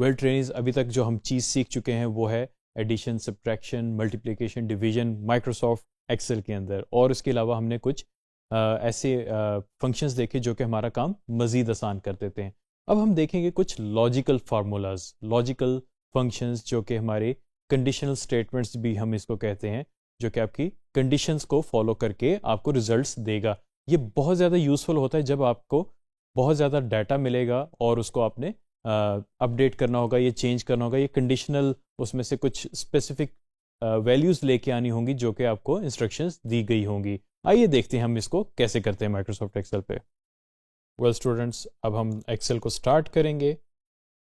Well training अभी तक जो हम चीज़ सीख चुके हैं वो है addition, subtraction, multiplication, division Microsoft Excel के अंदर, और उसके अलावा हमने कुछ ऐसे फंक्शंस देखे जो कि हमारा काम मज़ीद आसान कर देते हैं। अब हम देखेंगे कुछ लॉजिकल फार्मूलाज, लॉजिकल फंक्शंस जो कि हमारे कंडीशनल स्टेटमेंट्स भी हम इसको कहते हैं, जो कि आपकी कंडीशंस को फॉलो करके आपको रिजल्ट्स देगा। ये बहुत ज़्यादा यूज़फुल होता है जब आपको बहुत ज़्यादा डाटा मिलेगा और उसको आपने अपडेट करना होगा, ये चेंज करना होगा, ये कंडीशनल उसमें से कुछ स्पेसिफिक वैल्यूज़ लेके आनी होंगी जो कि आपको इंस्ट्रक्शंस दी गई होंगी। आइए देखते हैं हम इसको कैसे करते हैं माइक्रोसॉफ्ट एक्सेल पे। वेल स्टूडेंट्स, अब हम एक्सेल को स्टार्ट करेंगे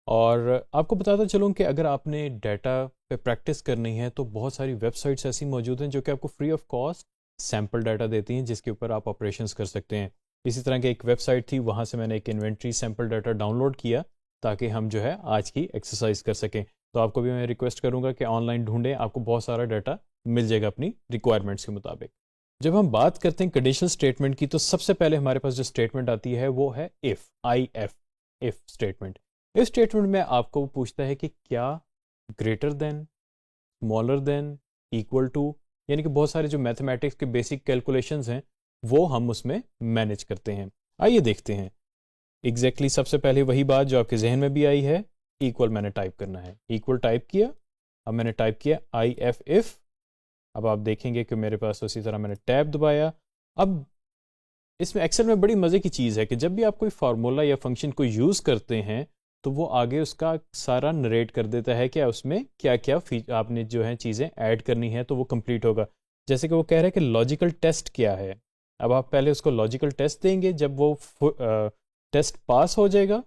और आपको बताता चलूँ कि अगर आपने डाटा पे प्रैक्टिस करनी है तो बहुत सारी वेबसाइट्स ऐसी मौजूद हैं जो कि आपको free of cost sample data देती हैं जिसके ऊपर आप ऑपरेशंस कर सकते हैं। इसी तरह की एक वेबसाइट थी, वहाँ से मैंने एक इन्वेंट्री सैम्पल डाटा डाउनलोड किया ताकि हम जो है आज की एक्सरसाइज कर सकें। तो आपको भी मैं रिक्वेस्ट करूँगा कि ऑनलाइन ढूंढें, आपको बहुत सारा डाटा मिल जाएगा अपनी रिक्वायरमेंट्स के मुताबिक। जब हम बात करते हैं कंडीशनल स्टेटमेंट की तो सबसे पहले हमारे पास जो स्टेटमेंट आती है वो है इफ़, इफ़ स्टेटमेंट। इस स्टेटमेंट में आपको पूछता है कि क्या greater than, smaller than, equal to, यानी कि बहुत सारे जो मैथमेटिक्स के बेसिक कैलकुलेशंस हैं वो हम उसमें मैनेज करते हैं। आइए देखते हैं। एग्जैक्टली सबसे पहले वही बात जो आपके जहन में भी आई है, इक्वल मैंने टाइप करना है, इक्वल टाइप किया। अब मैंने टाइप किया आई एफ इफ। अब आप देखेंगे कि मेरे पास उसी तरह मैंने टैब दबाया। अब इसमें एक्सेल में बड़ी मज़े की चीज़ है कि जब भी आप कोई फार्मूला या फंक्शन को यूज़ करते हैं तो वो आगे उसका सारा नरेट कर देता है कि उसमें क्या क्या आपने जो है चीज़ें ऐड करनी है, तो वो कंप्लीट होगा। जैसे कि वो कह रहा है कि लॉजिकल टेस्ट क्या है। अब आप पहले उसको लॉजिकल टेस्ट देंगे, जब वो टेस्ट पास हो जाएगा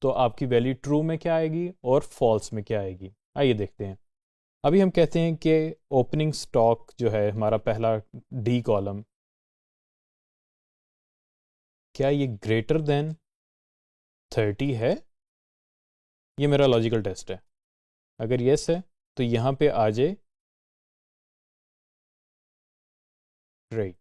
तो आपकी वैल्यू ट्रू में क्या आएगी और फॉल्स में क्या आएगी। आइए देखते हैं। अभी हम कहते हैं कि ओपनिंग स्टॉक जो है हमारा पहला डी कॉलम, क्या ये ग्रेटर देन 30 है? ये मेरा लॉजिकल टेस्ट है। अगर यस है तो यहाँ पे आ जाए राइट।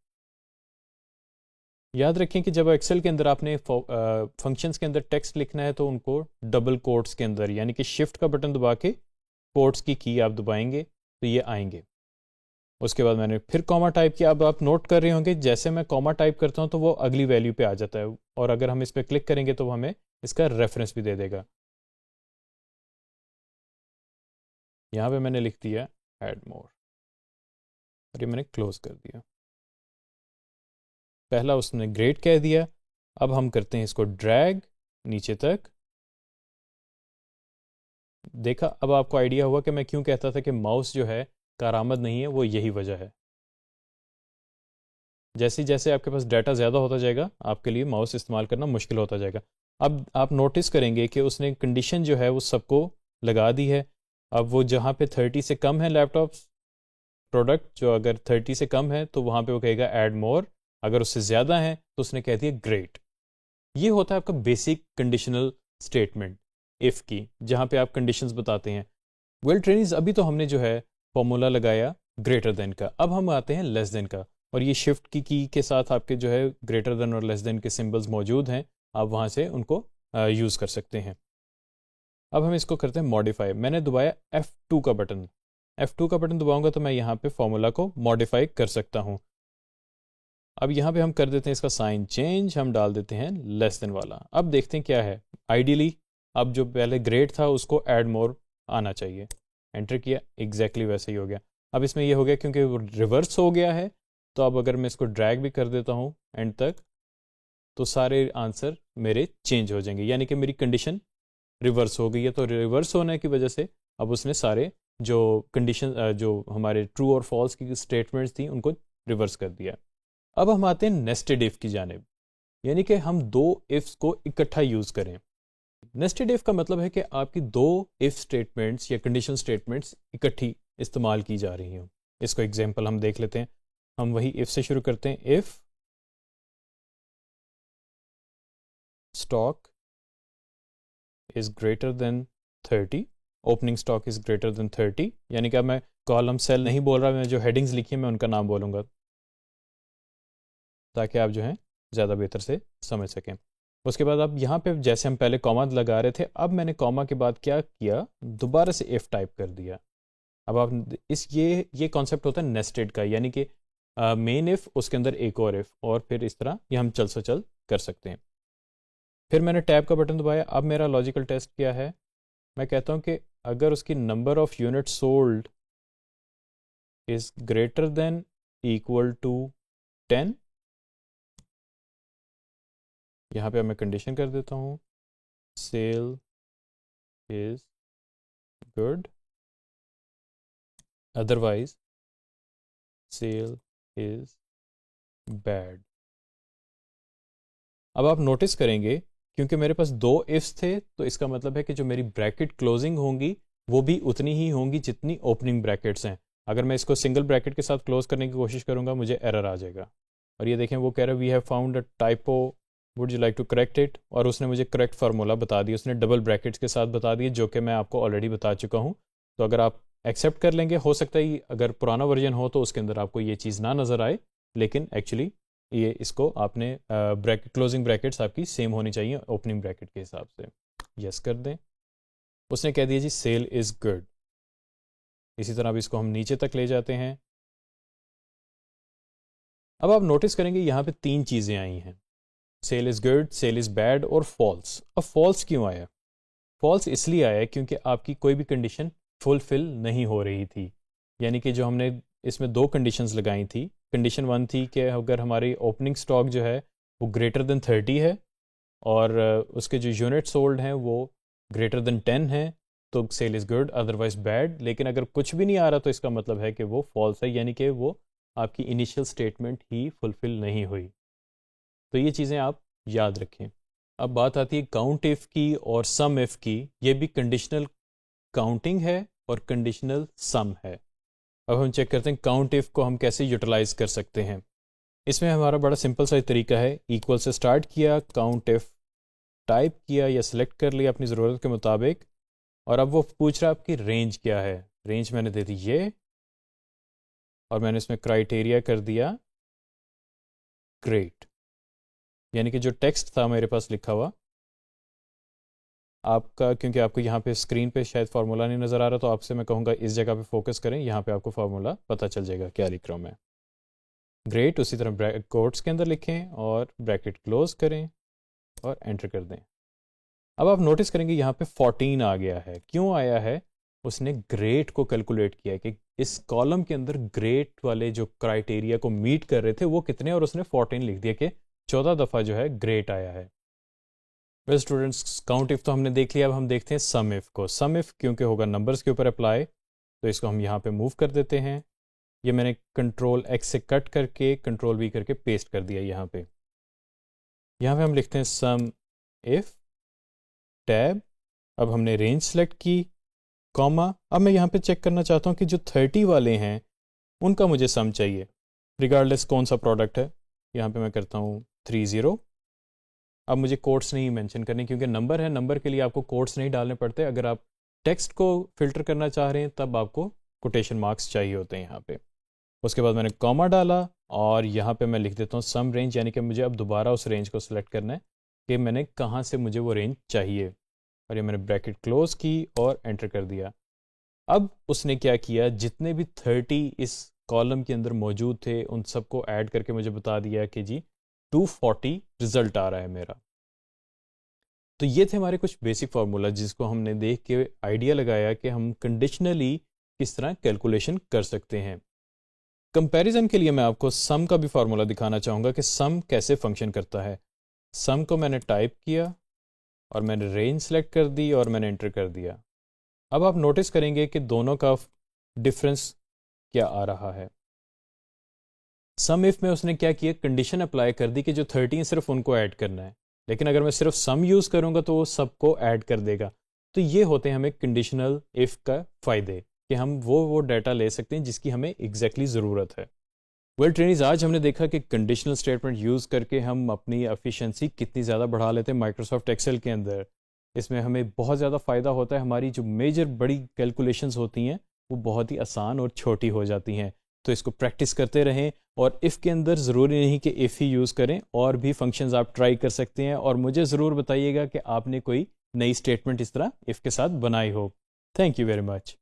याद रखें कि जब एक्सेल के अंदर आपने फंक्शंस के अंदर टेक्स्ट लिखना है तो उनको डबल कोट्स के अंदर, यानी कि शिफ्ट का बटन दबा के कोट्स की आप दबाएंगे तो ये आएंगे। उसके बाद मैंने फिर कॉमा टाइप किया। अब आप नोट कर रहे होंगे जैसे मैं कॉमा टाइप करता हूँ तो वो अगली वैल्यू पे आ जाता है, और अगर हम इस पर क्लिक करेंगे तो हमें इसका रेफरेंस भी दे देगा। यहाँ पे मैंने लिख दिया ऐड मोर और ये मैंने क्लोज कर दिया। पहला उसने ग्रेड कह दिया। अब हम करते हैं इसको ड्रैग नीचे तक। देखा, अब आपको आइडिया हुआ कि मैं क्यों कहता था कि माउस जो है कारआमद नहीं है, वो यही वजह है। जैसे जैसे आपके पास डाटा ज़्यादा होता जाएगा आपके लिए माउस इस्तेमाल करना मुश्किल होता जाएगा। अब आप नोटिस करेंगे कि उसने कंडीशन जो है वो सबको लगा दी है। अब वो जहाँ पे 30 से कम है लैपटॉप प्रोडक्ट, जो अगर 30 से कम है तो वहाँ पे वो कहेगा ऐड मोर, अगर उससे ज़्यादा है तो उसने कह दिया ग्रेट। ये होता है आपका बेसिक कंडीशनल स्टेटमेंट इफ़ की, जहाँ पे आप कंडीशंस बताते हैं। वेल ट्रेनिंग अभी तो हमने जो है फॉर्मूला लगाया ग्रेटर देन का, अब हम आते हैं लेस देन का, और ये शिफ्ट की के साथ आपके जो है ग्रेटर देन और लेस देन के सिंबल्स मौजूद हैं, आप वहाँ से उनको यूज़ कर सकते हैं। अब हम इसको करते हैं मॉडिफाई। मैंने दबाया F2 का बटन, F2 का बटन दबाऊंगा तो मैं यहाँ पे फॉर्मूला को मॉडिफाई कर सकता हूँ। अब यहाँ पे हम कर देते हैं इसका साइन चेंज, हम डाल देते हैं लेस देन वाला। अब देखते हैं क्या है। आइडियली अब जो पहले ग्रेड था उसको ऐड मोर आना चाहिए, एंटर किया, एग्जैक्टली वैसे ही हो गया। अब इसमें ये हो गया क्योंकि वो रिवर्स हो गया है, तो अब अगर मैं इसको ड्रैग भी कर देता हूँ एंड तक तो सारे आंसर मेरे चेंज हो जाएंगे, यानी कि मेरी कंडीशन रिवर्स हो गई है। तो रिवर्स होने की वजह से अब उसने सारे जो कंडीशन जो हमारे ट्रू और फॉल्स की स्टेटमेंट्स थी उनको रिवर्स कर दिया। अब हम आते हैं नेस्टेड इफ की जानिब, यानी कि हम दो इफ्स को इकट्ठा यूज़ करें। नेस्टेड इफ का मतलब है कि आपकी दो इफ स्टेटमेंट्स या कंडीशन स्टेटमेंट्स इकट्ठी इस्तेमाल की जा रही हैं। इसको एग्जांपल हम देख लेते हैं। हम वही इफ से शुरू करते हैं। If stock is greater than 30, opening stock is greater than 30, यानी कि मैं कॉलम सेल नहीं बोल रहा, मैं जो हेडिंग्स लिखी है मैं उनका नाम बोलूँगा ताकि आप जो है ज़्यादा बेहतर से समझ सकें। उसके बाद अब यहाँ पे जैसे हम पहले कॉमा लगा रहे थे, अब मैंने कॉमा के बाद क्या किया, दोबारा से इफ़ टाइप कर दिया। अब आप इस ये कॉन्सेप्ट होता है नेस्टेड का, यानी कि मेन इफ़ उसके अंदर एक और इफ़, और फिर इस तरह ये हम चल से चल कर सकते हैं। फिर मैंने टैब का बटन दबाया। अब मेरा लॉजिकल टेस्ट क्या है, मैं कहता हूँ कि अगर उसकी number of unit sold is greater than equal to 10, यहाँ पे मैं कंडीशन कर देता हूँ, sale is good, otherwise sale is bad. अब आप नोटिस करेंगे क्योंकि मेरे पास दो इफ्स थे, तो इसका मतलब है कि जो मेरी ब्रैकेट क्लोजिंग होंगी वो भी उतनी ही होंगी जितनी ओपनिंग ब्रैकेट्स हैं। अगर मैं इसको सिंगल ब्रैकेट के साथ क्लोज करने की कोशिश करूंगा मुझे एरर आ जाएगा। और ये देखें वो कह रहा है we have found a typo, would you like to correct it, और उसने मुझे करेक्ट फार्मूला बता दिया, उसने डबल ब्रैकेट्स के साथ बता दिए, जो कि मैं आपको ऑलरेडी बता चुका हूँ। तो अगर आप एक्सेप्ट कर लेंगे, हो सकता है अगर पुराना वर्जन हो तो उसके अंदर आपको ये चीज़ ना नज़र आए, लेकिन एक्चुअली ये इसको आपने ब्रैकेट क्लोजिंग ब्रैकेट्स आपकी सेम होनी चाहिए ओपनिंग ब्रैकेट के हिसाब से। यस कर दें। उसने कह दिया जी सेल इज़ गुड। इसी तरह अब इसको हम नीचे तक ले जाते हैं। अब आप नोटिस करेंगे यहाँ पे तीन चीज़ें आई हैं, sell is good, sell is bad और फॉल्स। अब फॉल्स क्यों आया? फॉल्स इसलिए आया क्योंकि आपकी कोई भी कंडीशन फुलफिल नहीं हो रही थी। यानी कि जो हमने इसमें दो कंडीशंस लगाई थी, कंडीशन 1 थी कि अगर हमारी ओपनिंग स्टॉक जो है वो ग्रेटर देन 30 है और उसके जो यूनिट सोल्ड हैं वो ग्रेटर देन 10 है, तो sell is good, otherwise bad. लेकिन अगर कुछ भी नहीं आ रहा तो इसका मतलब है कि वो फॉल्स है, यानी कि वो आपकी इनिशियल स्टेटमेंट ही फुलफिल नहीं हुई। तो ये चीज़ें आप याद रखें। अब बात आती है काउंट इफ़ की और सम इफ़ की। ये भी कंडीशनल काउंटिंग है और कंडीशनल सम है। अब हम चेक करते हैं काउंट इफ़ को हम कैसे यूटिलाइज कर सकते हैं। इसमें हमारा बड़ा सिंपल सा तरीका है, इक्वल से स्टार्ट किया, काउंट इफ़ टाइप किया या सिलेक्ट कर लिया अपनी ज़रूरत के मुताबिक, और अब वो पूछ रहा है आपकी रेंज क्या है। रेंज मैंने दे दी ये, और मैंने इसमें क्राइटेरिया कर दिया ग्रेट। यानी कि जो टेक्स्ट था मेरे पास लिखा हुआ आपका, क्योंकि आपको यहाँ पे स्क्रीन पे शायद फार्मूला नहीं नज़र आ रहा, तो आपसे मैं कहूँगा इस जगह पे फोकस करें, यहाँ पे आपको फार्मूला पता चल जाएगा क्या लिख रहा हूँ मैं। ग्रेट, उसी तरह कोट्स के अंदर लिखें और ब्रैकेट क्लोज करें और एंटर कर दें। अब आप नोटिस करेंगे यहाँ पे 14 आ गया है। क्यों आया है? उसने ग्रेट को कैलकुलेट किया कि इस कॉलम के अंदर ग्रेट वाले जो क्राइटेरिया को मीट कर रहे थे वो कितने, और उसने 14 लिख दिया कि 14 दफ़ा जो है ग्रेट आया है। वेल स्टूडेंट्स, काउंट इफ तो हमने देख लिया, अब हम देखते हैं सम इफ को। सम इफ क्योंकि होगा नंबर्स के ऊपर अप्लाई, तो इसको हम यहाँ पे मूव कर देते हैं। ये मैंने कंट्रोल एक्स से कट करके कंट्रोल वी करके पेस्ट कर दिया यहाँ पे। यहाँ पे हम लिखते हैं सम इफ टैब। अब हमने रेंज सेलेक्ट की, कॉमा। अब मैं यहाँ पे चेक करना चाहता हूँ कि जो 30 वाले हैं उनका मुझे सम चाहिए, रिगार्डलेस कौन सा प्रोडक्ट है। यहाँ पे मैं करता हूँ 30। अब मुझे कोट्स नहीं मेंशन करने क्योंकि नंबर है, नंबर के लिए आपको कोट्स नहीं डालने पड़ते। अगर आप टेक्स्ट को फिल्टर करना चाह रहे हैं तब आपको कोटेशन मार्क्स चाहिए होते हैं यहाँ पे। उसके बाद मैंने कॉमा डाला और यहाँ पे मैं लिख देता हूँ सम रेंज, यानी कि मुझे अब दोबारा उस रेंज को सिलेक्ट करना है कि मैंने कहाँ से मुझे वो रेंज चाहिए। और ये मैंने ब्रैकेट क्लोज की और एंटर कर दिया। अब उसने क्या किया, जितने भी 30 इस कॉलम के अंदर मौजूद थे उन सबको ऐड करके मुझे बता दिया कि जी 240 रिजल्ट आ रहा है मेरा। तो ये थे हमारे कुछ बेसिक फार्मूला जिसको हमने देख के आइडिया लगाया कि हम कंडीशनली किस तरह कैलकुलेशन कर सकते हैं। कंपैरिजन के लिए मैं आपको सम का भी फार्मूला दिखाना चाहूँगा कि सम कैसे फंक्शन करता है। सम को मैंने टाइप किया और मैंने रेंज सेलेक्ट कर दी और मैंने एंटर कर दिया। अब आप नोटिस करेंगे कि दोनों का डिफरेंस क्या आ रहा है। सम इफ में उसने क्या किया, कंडीशन अप्लाई कर दी कि जो 30 सिर्फ उनको ऐड करना है, लेकिन अगर मैं सिर्फ सम यूज़ करूँगा तो वो सबको ऐड कर देगा। तो ये होते हैं हमें कंडीशनल इफ़ का फ़ायदे कि हम वो डाटा ले सकते हैं जिसकी हमें एग्जैक्टली ज़रूरत है। वेल ट्रेनिज, आज हमने देखा कि कंडीशनल स्टेटमेंट यूज़ करके हम अपनी एफिशिएंसी कितनी ज़्यादा बढ़ा लेते हैं माइक्रोसॉफ्ट एक्सेल के अंदर। इसमें हमें बहुत ज़्यादा फ़ायदा होता है, हमारी जो मेजर बड़ी कैलकुलेशंस होती हैं वो बहुत ही आसान और छोटी हो जाती हैं। तो इसको प्रैक्टिस करते रहें। और इफ़ के अंदर ज़रूरी नहीं कि इफ़ ही यूज़ करें, और भी फंक्शंस आप ट्राई कर सकते हैं। और मुझे ज़रूर बताइएगा कि आपने कोई नई स्टेटमेंट इस तरह इफ़ के साथ बनाई हो। Thank you very much.